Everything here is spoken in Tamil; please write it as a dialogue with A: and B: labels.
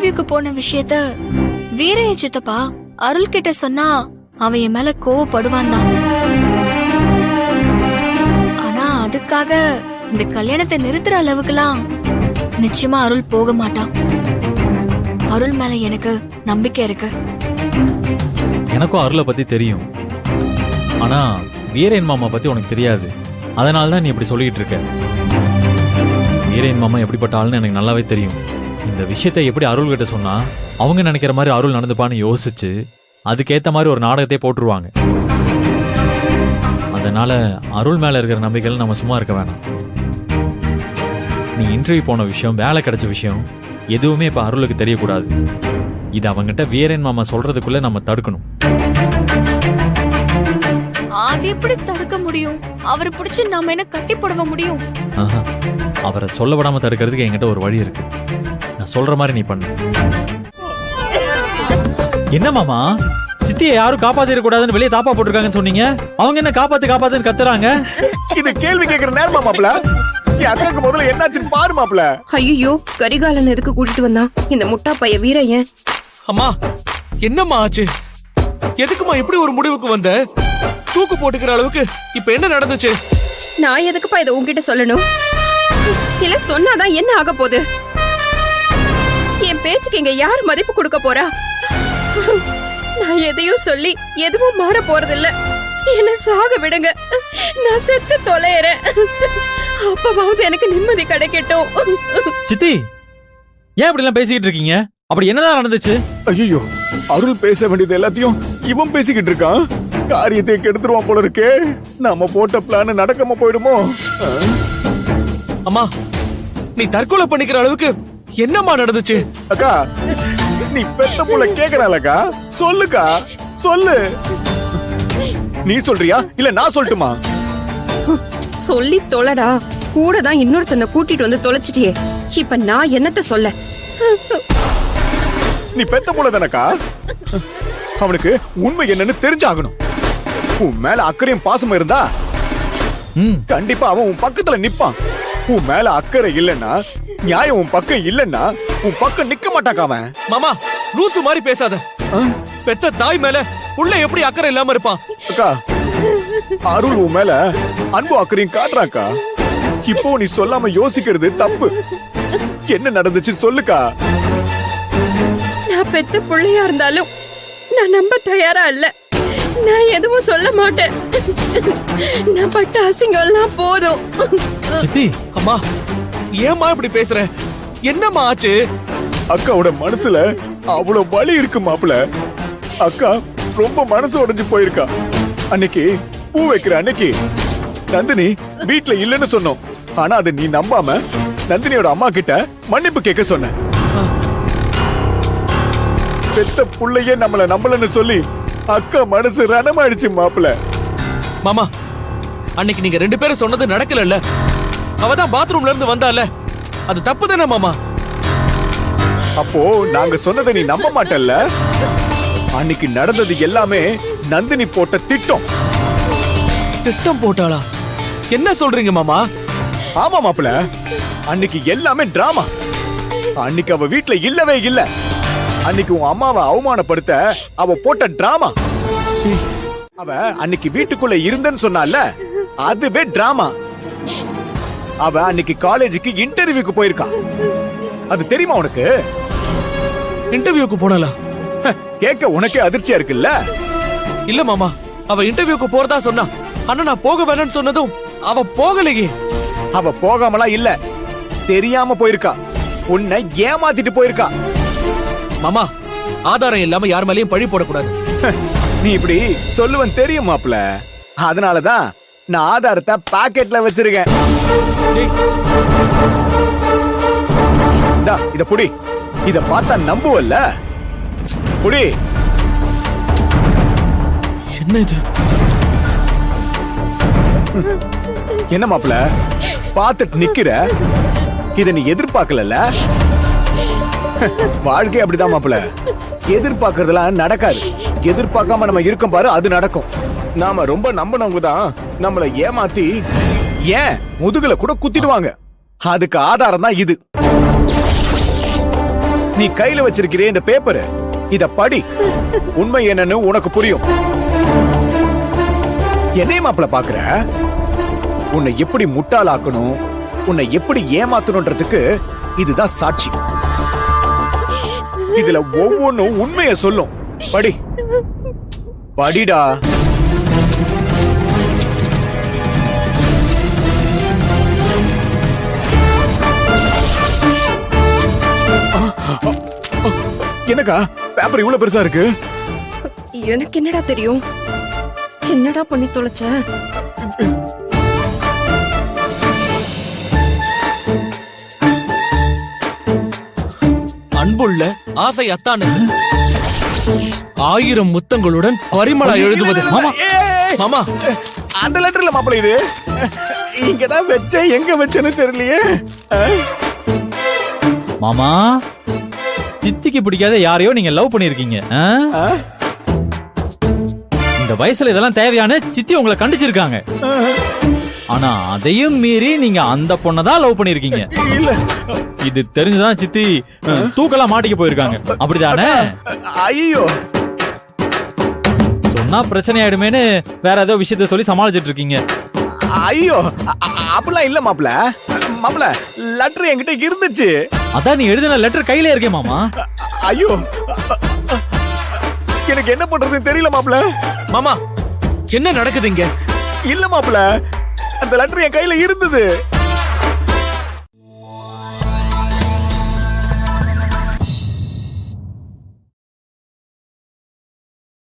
A: இன்டர்வியூக்கு போன விஷயத்த வீரைய சித்தப்பா அருள் கிட்ட சொன்னா அவன் என் மேல கோவப்படுவான் தான். ஆனா அதுக்காக இந்த கல்யாணத்தை நிறுத்துற அளவுக்குலாம் நிச்சயமா அருள் போக மாட்டான். அருள் மேல எனக்கு நம்பிக்கை இருக்கு.
B: எனக்கும் அருளை பத்தி தெரியும். ஆனா வீரன் மாமா பத்தி உனக்கு தெரியாது. அதனாலதான் நீ இப்படி சொல்லிட்டு இருக்க. வீரன் மாமா எப்படிப்பட்ட ஆளுன்னு எனக்கு நல்லாவே தெரியும். இந்த விஷயத்தை எப்படி அருள் கிட்ட சொன்னா அவங்க நினைக்கிற மாதிரி அருள் நடந்துப்பான்னு யோசிச்சு அதுக்கேத்த மாதிரி ஒரு நாடகத்தை போட்டுருவாங்க. அதனால அருள் மேல இருக்கிற நம்பிக்கையில் நம்ம சும்மா இருக்க வேணாம். நீ இன்டர்வியூ போன விஷயம், வேலை கிடைச்ச விஷயம் எதுவுமே இப்ப அருளுக்கு தெரியக்கூடாது. இது அவங்கிட்ட வீரன் மாமா சொல்றதுக்குள்ள நம்ம தடுக்கணும்.
A: அது எப்படி தடுக்க முடியும்? அவரை பிடிச்சு நாம என்ன கட்டி போட முடியும்?
B: அவரை சொல்ல விடாம தடுக்கிறதுக்கு என்கிட்ட ஒரு வழி இருக்கு. நான் சொல்ற மாதிரி நீ பண்ணு. என்ன மாமா, சித்தியை யாரும் காப்பாத்திட கூடாதுன்னு வெளியே தாப்பா போட்டிருக்காங்கன்னு சொன்னீங்க. அவங்க என்ன காப்பாத்துன்னு கத்துறாங்க.
C: இது கேள்வி கேட்கிற நேரமா மாப்ள? என் அக்காக்கு முதல்ல என்னாச்சுன்னு பாரு மாப்ள.
D: ஐயோ, கரிகாலன் எதுக்கு கூட்டிட்டு வந்தான் இந்த முட்டா பைய வீரையன்?
E: அம்மா, என்னம்மா ஆச்சு? எதுக்குமா இப்படி ஒரு முடிவுக்கு வந்த? தூக்கு போட்டுக்கிற அளவுக்கு இப்ப என்ன நடந்துச்சு?
D: நான் எதுக்குப்பா இதை உன்கிட்ட சொல்லணும்? இல்ல சொன்னாதான் என்ன ஆக போகுது? என் பேச்சுக்கு இங்க யாரு மதிப்பு கொடுக்க போறா? நான் எதையும் சொல்லி எதுவும் மாற போறதில்ல. என்ன சாக விடுங்க, நான் செத்து தொலைறேன். அப்பவாவது எனக்கு நிம்மதி கிடைக்கட்டும்.
B: சித்தி, ஏன் இப்படி எல்லாம் பேசிக்கிட்டு இருக்கீங்க? அப்படி என்னதான் நடந்துச்சு?
C: ஐயோ, அருள் பேச வேண்டியது எல்லாத்தையும் இவன் பேசிக்கிட்டு இருக்கான். காரியத்தை கெடுத்துருவான் போல இருக்கே. நாம போட்ட பிளான் நடக்காம போயிடுமோ?
E: அம்மா, நீ தற்கொலை பண்ணிக்கிற அளவுக்கு என்னம்மா நடந்துச்சு?
C: அக்கா, நீ பெத்த புள்ள கேக்குறாளக்கா? சொல்லுக்கா, சொல்லு. நீ சொல்றியா இல்ல நான் சொல்லட்டுமா?
D: சொல்லி தொலைடா. கூட தான் இன்னொருத்தனை கூட்டிட்டு வந்து தொலைச்சிட்டியே. இப்ப நான் என்னத்த சொல்ல?
C: நீ பெத்த புள்ள தானக்கா? அவனுக்கு உண்மை என்னன்னு தெரிஞ்சாகணும். உன் மேல அக்கறையும் பாசமும் இருந்தா கண்டிப்பா அவன் உன் பக்கத்துல நிப்பான். உன் மேல அக்கறை இல்லன்னா, நியாயம் உன் பக்கம் இல்லன்னா உன் பக்கம் நிக்க மாட்டாக்கா அவன்.
E: மாமா, லூசு மாதிரி பேசாத. பெத்த தாய் மேல புள்ள எப்படி அக்கறை இல்லாம இருப்பான்?
C: அக்கா, அருள் உன் மேல அன்பு அக்கறையும் காட்டுறாக்கா. இப்போ நீ சொல்லாம யோசிக்கிறது தப்பு. என்ன நடந்துச்சுன்னு சொல்லுக்கா.
D: நான் பெத்த பிள்ளையா இருந்தாலும் நான் நம்ப தயாரா இல்ல. நான் எதுவும் சொல்ல மாட்டேன். நான் பட்ட அசிங்கம்லாம் போதும்.
B: சித்தி,
E: அம்மா, ஏம்மா இப்படி பேசுற? என்னம்மா ஆச்சு?
C: அக்காவோட மனசுல அவ்வளவு வலி இருக்கு மாப்பிள. அக்கா ரொம்ப மனசு உடைஞ்சு போயிருக்கா. அன்னைக்கு பூ வைக்கிற அன்னைக்கு நந்தினி வீட்ல இல்லன்னு சொன்னோம். ஆனா அதை நீ நம்பாம நந்தினியோட அம்மா கிட்ட மன்னிப்பு கேட்க சொன்ன. பெத்த புள்ளையே நம்மள நம்பலன்னு சொல்லி அக்கா மனசு ரணமாயிடுச்சு மாப்பிள.
E: மாமா, அன்னைக்கு நீங்க ரெண்டு பேரும் சொன்னது நடக்கல. அவதான் பாத்ரூம்ல இருந்து வந்தால, அது தப்பு தானே மாமா?
C: அப்போ நாங்க சொன்னதை நீ நம்ப மாட்டல்ல? அன்னைக்கு நடந்தது எல்லாமே நந்தினி போட்ட திட்டம்.
E: திட்டம் போட்டாளா? என்ன சொல்றீங்க மாமா?
C: ஆமா மாப்பிள, அன்னைக்கு எல்லாமே டிராமா. அன்னைக்கு அவ வீட்ல இல்லவே இல்ல. அன்னைக்கு உன் அம்மாவை அவமானப்படுத்த அவ போட்ட டிராமா. அவ அன்னைக்கு வீட்டுக்குள்ள இருந்தன்னு சொன்னால, அதுவே டிராமா. அவ அன்னைக்கு காலேஜுக்கு இன்டர்வியூக்கு போயிருக்கா. அது தெரியுமா உனக்கு?
E: இன்டர்வியூக்கு போனாளா?
C: கேட்க உனக்கே அதிர்ச்சியா இருக்குல்ல?
E: இல்ல மாமா, அவ இன்டர்வியூக்கு போறதா சொன்னா. ஆனா நான் போக வேணும்னு சொன்னதும் அவ போகலையே.
C: அவ போகாமலா இல்ல, தெரியாம போயிருக்கா. உன்னை ஏமாத்திட்டு போயிருக்கா.
E: மாமா, ஆதாரம் இல்லாம யார் மேலயும் பழி போடக்கூடாது.
C: நீ இப்படி சொல்லுவன் தெரியும் மாப்ள. அதனாலதான் நான் ஆதாரத்தை பாக்கெட்ல வச்சிருக்கேன். இத புடி. இத பார்த்தா நம்புவல்ல? புடி.
E: என்ன இது?
C: என்ன மாப்ள பார்த்துட்டு நிக்கிற? இத நீ எதிர்பார்க்கல? வாழ்க்கை அப்படிதான் மாப்ள. எதிர்பார்க்கறதெல்லாம் நடக்காது. எதிர்பார்க்காம நம்ம இருக்கோம் பாரு, அது நடக்கும். நாம ரொம்ப நம்பினவங்க தான் நம்மள ஏமாத்தி ஏன் முதுகுல கூட குத்திடுவாங்க. அதுக்கு ஆதாரம் தான் இது. நீ கையில வச்சிருக்கிறே இந்த பேப்பர், இத படி. உண்மை என்னன்னு உனக்கு புரியும். என்னைய மாப்பிள பாக்குற? உன்னை எப்படி முட்டாளாக்கணும், உன்னை எப்படி ஏமாத்தணும்ன்றதுக்கு இதுதான் சாட்சி. இதுல ஒவ்வொன்னும் உண்மைய சொல்லும். படி, படிடா. என்னக்கா பேப்பர் இவ்வளவு பெருசா இருக்கு?
D: எனக்கு என்னடா தெரியும்? என்னடா பண்ணி தொலைச்ச?
E: அன்புள்ள ஆசை அத்தானுக்கு 1000 முத்தங்களுடன் பரிமளா எழுதுவது. மாமா,
C: ஏய்,
E: மாமா,
C: அந்த லெட்டர்ல மாப்பிள இது இங்கதான் வச்சேன், எங்க வச்சேன்னு தெரியலையே.
B: மாமா, சித்திக்கு பிடிக்காத யாரையோ நீங்க லவ் பண்ணிருக்கீங்க. இந்த வயசுல இதெல்லாம் தேவையான சித்தி உங்களை கண்டிச்சிருக்காங்க. ஆனா அதையும் மீறி நீங்க அந்த பொண்ணை தான் லவ் பண்ணிருக்கீங்க.
C: இல்ல,
B: இது தெரிஞ்சுதான் சித்தி தூக்கெல்லாம் மாட்டிக்க போயிருக்காங்க. அப்படிதானே?
C: ஐயோ,
B: சொன்னா பிரச்சனை ஆயிடுமேன்னு வேற ஏதோ விஷயத்த சொல்லி சமாளிச்சிட்டு இருக்கீங்க.
C: ஐயோ, அப்படிலாம் இல்ல மாப்பிள. மாப்பிள, லெட்டர் என்கிட்ட இருந்துச்சு.
B: அதான் நீ எழுதின லெட்டர் கையில இருக்கே மாமா.
C: ஐயோ, எனக்கு என்ன பண்றதுன்னு தெரியல மாப்பிள.
E: மாமா, என்ன நடக்குது இங்க?
C: இல்ல மாப்பிள, அந்த லெட்டர் என் கையில இருந்தது.